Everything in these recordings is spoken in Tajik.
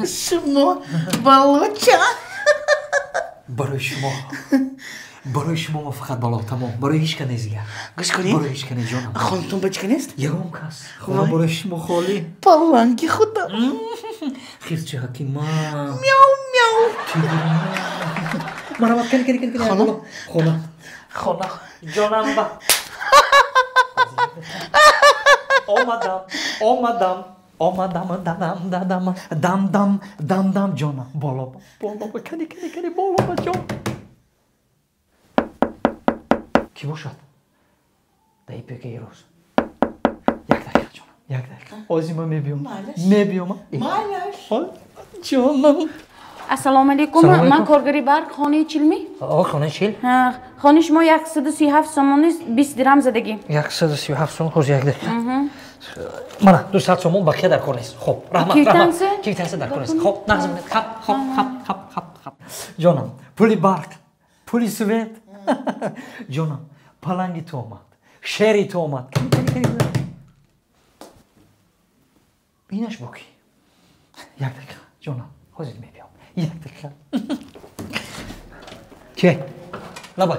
شما بلوچه برای شما ما فقط بالا تمام برای هیچ کنه زیاد گوش کنید برای هیچ کنه جانم خانتون بچه نیست؟ یکم کس خدا برای شما خالی پلنگی خدا خیز چه حکی ما میاو میاو مرا کنی خونه جانم با آمدم دم جانم بالا کنی بالا جان کی باشد؟ دایی پیک یه روز یک دقیقه جانم یک دقیقه آزیما میبیام جانم السلام علیکم من کارگری برق خانه چیلمی خانه چیل؟ خانه شما 137 سومون 20 درهم زدگی 137 سوم خوز یک دقیقه مانا 200 سومون باقی در کار نیست خب رحمت کیتنسه در کار نیست خب نغز منید خب جانم پولی برق پولی سویت جانم پلنگی تو آمد شیری تو آمد اینش باکی یک دقیقه جانم حاضر میبیام یک دقیقه چه؟ لابای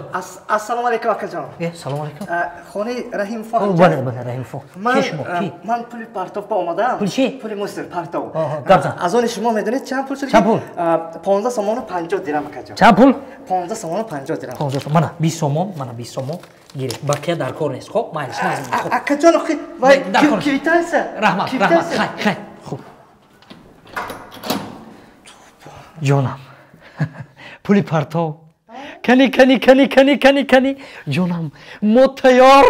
السلام علیکم اکا جان سلام علیکم خانه رحیم فاق بله رحیم فاق من پولی پارتوف با آمدم پول چی؟ پولی مستر پارتوف گبزن از آن شما میدونید چند پول شد؟ چند پول؟ 15 سومون و 50 درهم اکا جان چند پول؟ 15 سومون و 50 درهم 15 سومون مانا 20 سومون گیری باقی در کار نیست خب مایلش نازم اکا جان وای کیتنسه رحمت خیلی خوب جانم پولی پارتو کنی جانم متیار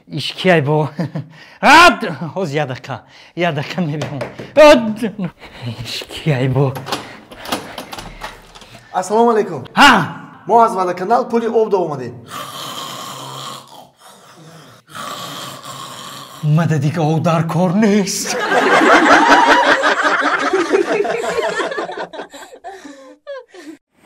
ایش کیای با حوز یه دقیقه میبیم ایش کیای با السلام علیکم ما از ولا کانال پولی آب اومدیم مددی که او در کار نیست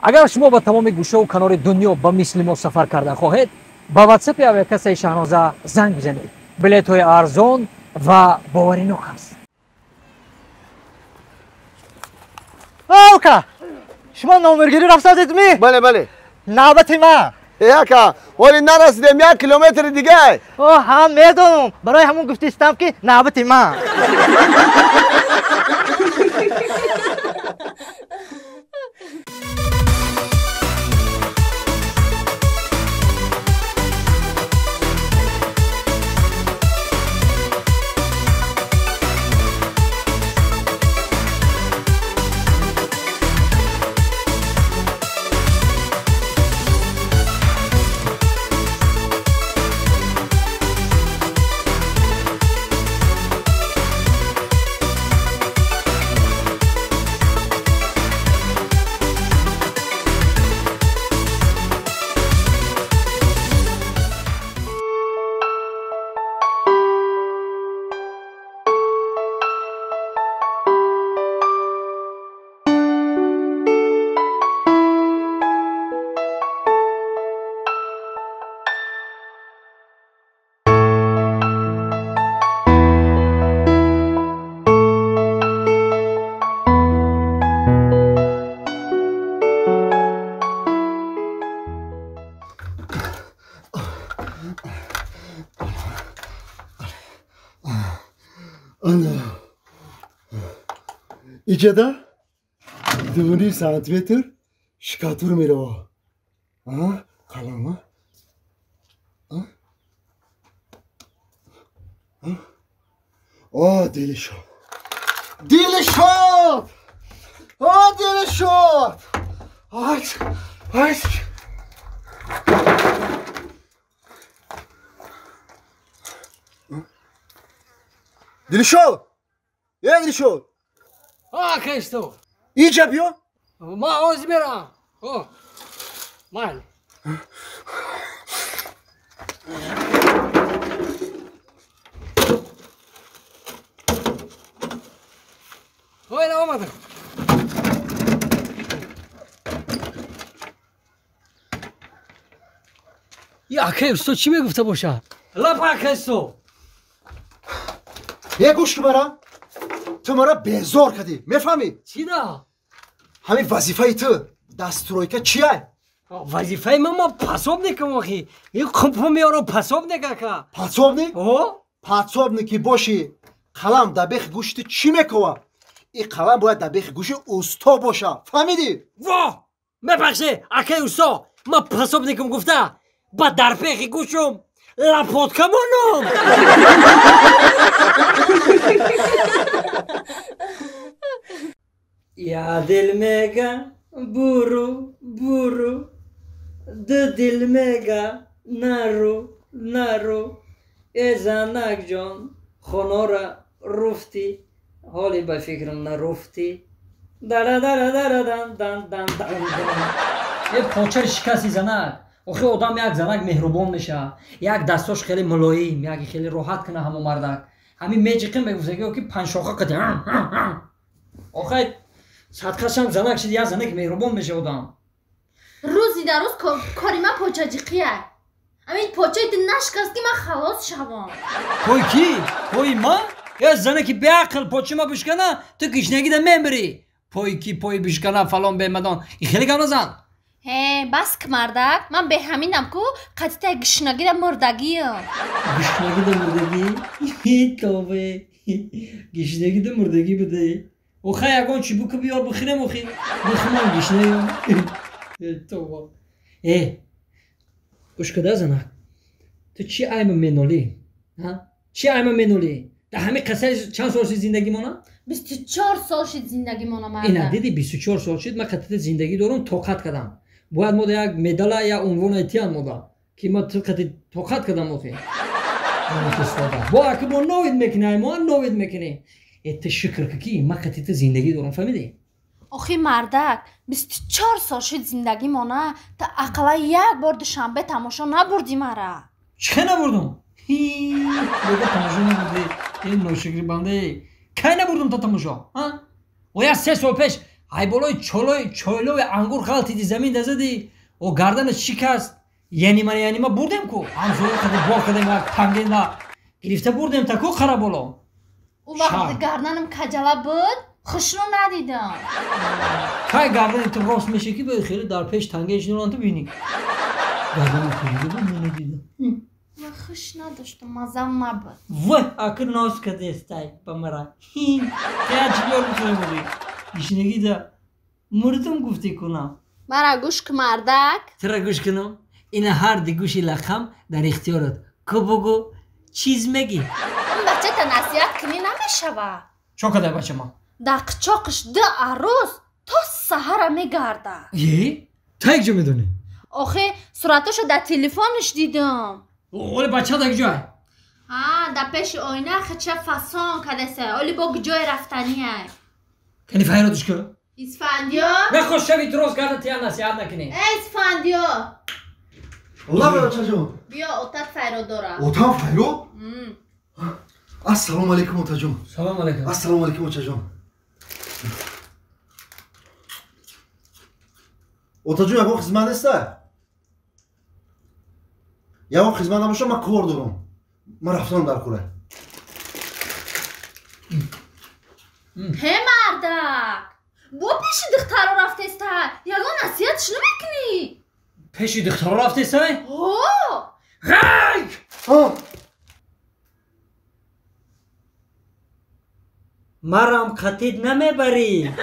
اگر شما با تمام گوشه و کنار دنیا با مثل ما سفر کرده خواهید با واتساپ اویکس شاهنازه زنگ بزنید بلیط های ارزان و باوری نو هست اوکا شما نامبرگیری رفتید می؟ بله نوبت ما یکا ولی نرسیدیم 1 کیلومتر دیگه هم میدونم برای همون گفتم که نوبت ما ایجادا 2.5 سانتیمتر شکاتور میره کلامه دل شد کشتو اینجا بیا ما آز میرم مال آمدم اکه استو چی میگفته باشه لپاک استو یه گوش برا تو مرا بیزار کردی میفهمی چی دا همین وظیفه تو دستورویکا چیه وظیفه ما پاسوب نکم آخی این کمپو میارو پاسوب نکه که پاسوب نی؟ پاسوب نی که باشی قلم در بیخ گوشت چی میکوه این قلم باید در بیخ گوشت اوستا باشه فهمیدی؟ وا مبخشه اکه اوستا ما پاسوب نکم گفته با در بیخ گوشم لپوت کمانم یا دل میگه برو برو دل میگه نرو ای زنک جان خونه را رفتی حالی به فکرم نرفتی دن یه پاچه شکستی زنک آخه آدم یک زنک مهربان میشه یک دستاش خیلی ملایم یک خیلی راحت کنه همه مردک همین میجیقه میگوزه که پنج شاخه کتی آخه صدقش هم زنک شد یک زنک مهربان میشه آدم روزی در روز کاری من پاچه جیقیه همین پاچه دی نشکست که من خلاص شوام پای کی؟ پای ما؟ یا زنکی به عقل پاچه ما بشکنه تو گشنگی ده میبری پای کی پای بشکنه فلان به مدان این خیلی گونه زن بس که مردک من به همینم که قطعه گشنگی ده مردگی گشنگی ده مردگی؟ توبه گشنگی ده مردگی بده اوخه یکان چی بو که بیار بخیرم اوخی بخیرم گشنگی توبه گوش کده زنک تو چی ایم منولی؟ چی ایم منولی؟ در همه قصه چند سال شد زندگی مانا؟ 24 سال شد زندگی مانا مرده اینا دیدی 24 سال شد من قطعه زندگی دارم توقت کردم باید ما یک مدال یا عنوان ایتیان مودا که ما قطعه توقت کردم اوخی با اکه با نوید میکنه ما نوید میکنه ایت شکر که ما قطعه زندگی دارم فهمیدی؟ آخی مردک 24 سال شد زندگی مانه تا اقلا یک بار دوشنبه تماشا نبردی مرا چه نبردم؟ دیگه تماشا نبردی این نوشکری بنده کی نبردم تا تماشا؟ و یا 3 سال پیش ای بالای چولوی انگور غلطیدی زمین دزدی و گردنش شکست یعنی ما بردیم کو هم زور کردی بار کردیم یک تنگین دا گرفته بردیم تا کو خراب بالا او وقت گردنم کجلا بود خوشنو ندیدم که گردن تو راست میشه که باید خیلی در پیش تنگیش نوران تو بینی گردن تو دیده بود ندیدم و خوش نداشتم مزم نبود وای اکر ناز کده استای با مرا که چیکار بخواه بودی گشنگی ده مردم گفتی کنم مرا گوش که مردک ترا گوش کنم این هر دی گوشی لخم در اختیارت که بگو چیز میگی اون بچه تا نصیحت کنی نمیشوه چو کده بچه ما در قچاقش 2 روز تا سهر میگرده یه؟ تا یک جا میدونی؟ آخه صورتشو در تلفنش دیدم اولی بچه دا یک جای؟ در پیش آینه خچه فسان کده سه اولی با جای رفتنیه کنی فیراتش که؟ اسفندیو نخوش شوی تروز کرده تیا نصیحت نکنی اسفندیو اولا بچه جان بیا اوتت فیرو داره اوتان فیرو؟ السلام علیکم اوتا جان سلام علیکم السلام علیکم اوتا جان اوتا جان یکو خدمت استه یکو خدمت نباشه من کار دارم من رفتم در کوره هی مردک با پیش دختر رفته استه یکو نصیحتش نمیکنی پیش دختر رفته استه؟ غیگ مرام خطید نمیبری